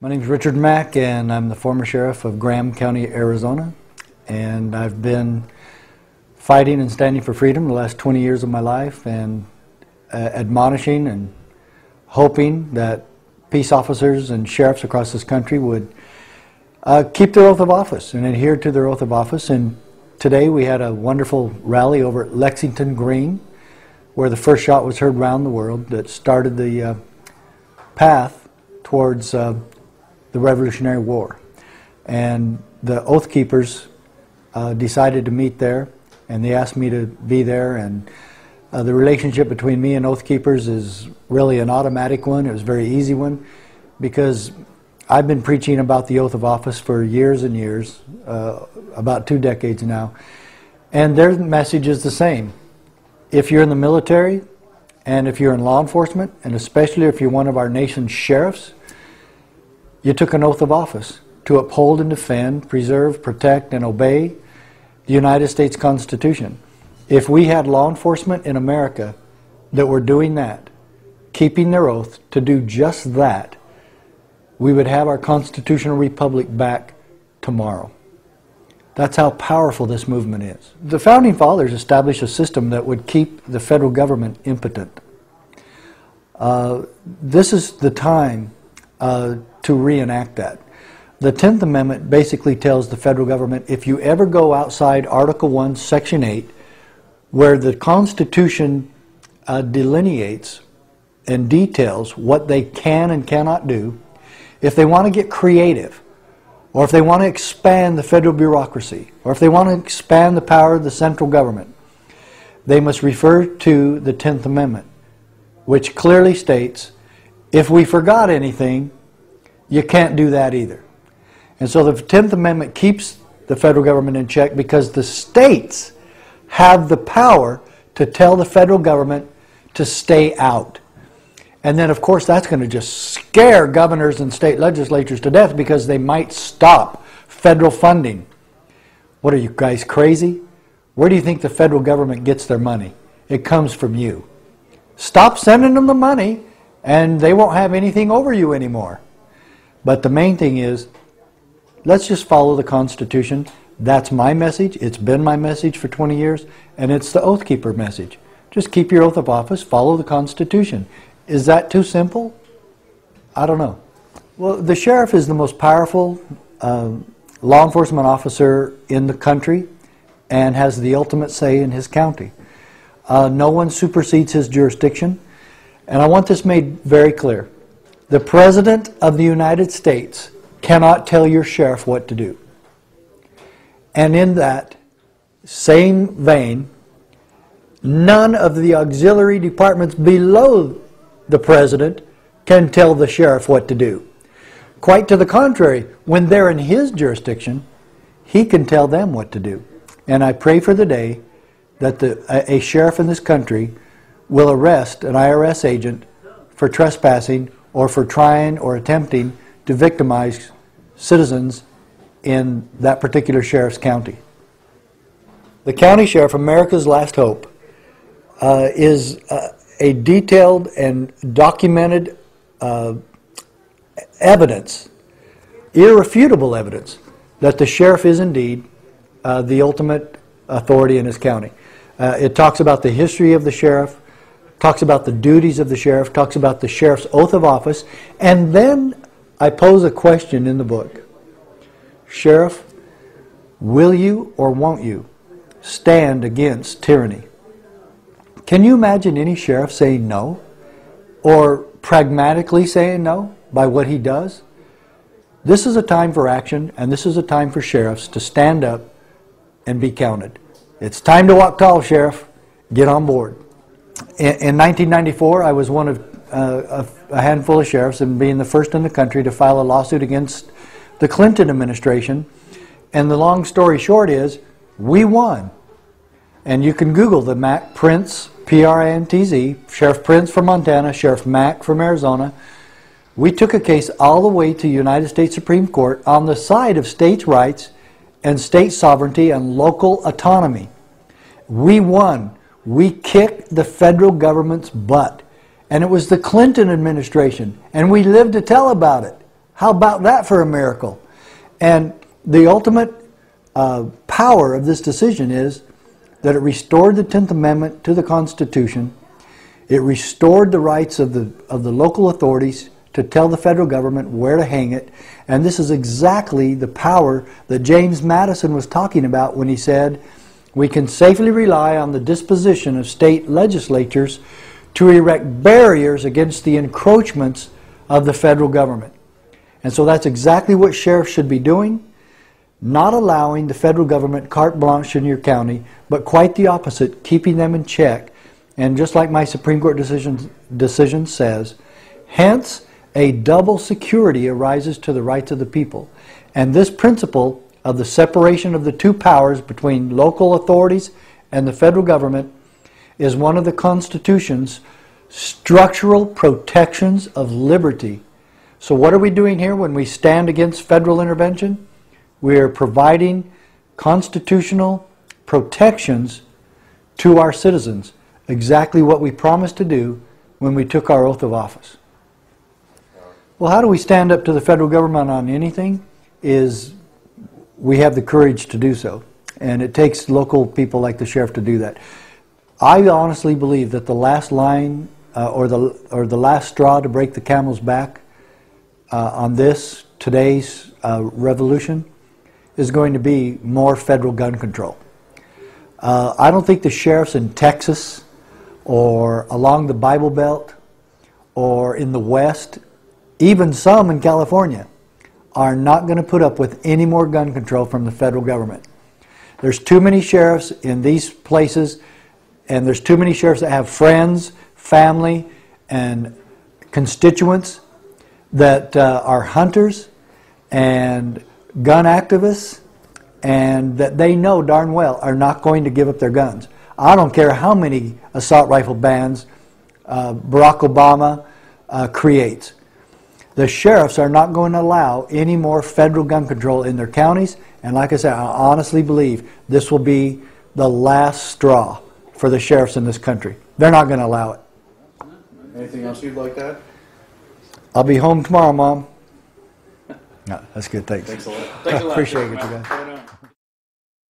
My name is Richard Mack, and I'm the former sheriff of Graham County, Arizona. And I've been fighting and standing for freedom the last 20 years of my life, and admonishing and hoping that peace officers and sheriffs across this country would keep their oath of office and adhere to their oath of office. And today we had a wonderful rally over at Lexington Green, where the first shot was heard around the world that started the path towards the Revolutionary War. And the Oath Keepers decided to meet there, and they asked me to be there. And the relationship between me and Oath Keepers is really an automatic one. It was a very easy one, because I've been preaching about the oath of office for years and years, about 2 decades now, and their message is the same. If you're in the military, and if you're in law enforcement, and especially if you're one of our nation's sheriffs, you took an oath of office to uphold and defend, preserve, protect, and obey the United States Constitution. If we had law enforcement in America that were doing that, keeping their oath to do just that, we would have our constitutional republic back tomorrow. That's how powerful this movement is. The Founding Fathers established a system that would keep the federal government impotent. This is the time to reenact that. The 10th Amendment basically tells the federal government, if you ever go outside Article 1, Section 8, where the Constitution delineates and details what they can and cannot do, if they want to get creative, or if they want to expand the federal bureaucracy, or if they want to expand the power of the central government, they must refer to the 10th Amendment, which clearly states, if we forgot anything, you can't do that either. And so the 10th Amendment keeps the federal government in check, because the states have the power to tell the federal government to stay out. And then, of course, that's going to just scare governors and state legislatures to death, because they might stop federal funding. What are you guys, crazy? Where do you think the federal government gets their money? It comes from you. Stop sending them the money, and they won't have anything over you anymore. But the main thing is, let's just follow the Constitution. That's my message. It's been my message for 20 years, and it's the Oath Keeper message. Just keep your oath of office, follow the Constitution. Is that too simple? I don't know. Well, the sheriff is the most powerful law enforcement officer in the country, and has the ultimate say in his county. No one supersedes his jurisdiction. And I want this made very clear. The President of the United States cannot tell your sheriff what to do. And in that same vein, none of the auxiliary departments below the President can tell the sheriff what to do. Quite to the contrary, when they're in his jurisdiction, he can tell them what to do. And I pray for the day that a sheriff in this country will arrest an IRS agent for trespassing, or for trying or attempting to victimize citizens in that particular sheriff's county. The county sheriff, America's last hope, is a detailed and documented evidence, irrefutable evidence, that the sheriff is indeed the ultimate authority in his county. It talks about the history of the sheriff, talks about the duties of the sheriff, talks about the sheriff's oath of office, and then I pose a question in the book. Sheriff, will you or won't you stand against tyranny? Can you imagine any sheriff saying no, or pragmatically saying no by what he does? This is a time for action, and this is a time for sheriffs to stand up and be counted. It's time to walk tall, Sheriff. Get on board. In 1994, I was one of a handful of sheriffs, and being the first in the country to file a lawsuit against the Clinton administration. And the long story short is, we won. And you can Google the Mack Prince, P-R-I-N-T-Z, Sheriff Prince from Montana, Sheriff Mack from Arizona. We took a case all the way to United States Supreme Court on the side of states' rights and state sovereignty and local autonomy. We won. We kicked the federal government's butt. And it was the Clinton administration. And we lived to tell about it. How about that for a miracle? And the ultimate power of this decision is that it restored the 10th Amendment to the Constitution. It restored the rights of the local authorities to tell the federal government where to hang it. And this is exactly the power that James Madison was talking about when he said, we can safely rely on the disposition of state legislatures to erect barriers against the encroachments of the federal government. And so that's exactly what sheriffs should be doing, not allowing the federal government carte blanche in your county, but quite the opposite, keeping them in check. And just like my Supreme Court decision says, hence a double security arises to the rights of the people. And this principle of the separation of the two powers between local authorities and the federal government is one of the Constitution's structural protections of liberty. So what are we doing here when we stand against federal intervention? We are providing constitutional protections to our citizens, exactly what we promised to do when we took our oath of office. Well, how do we stand up to the federal government on anything? Is we have the courage to do so. And it takes local people like the sheriff to do that. I honestly believe that the last line or the last straw to break the camel's back on today's revolution is going to be more federal gun control. I don't think the sheriffs in Texas or along the Bible Belt or in the West, even some in California, are not going to put up with any more gun control from the federal government. There's too many sheriffs in these places, and there's too many sheriffs that have friends, family, and constituents that are hunters and gun activists, and that they know darn well are not going to give up their guns. I don't care how many assault rifle bans Barack Obama creates. The sheriffs are not going to allow any more federal gun control in their counties, and like I said, I honestly believe this will be the last straw for the sheriffs in this country. They're not going to allow it. Anything else you'd like to add? I'll be home tomorrow, Mom. No, that's good, thanks. Thanks a lot. Thanks a lot. Appreciate it, you guys.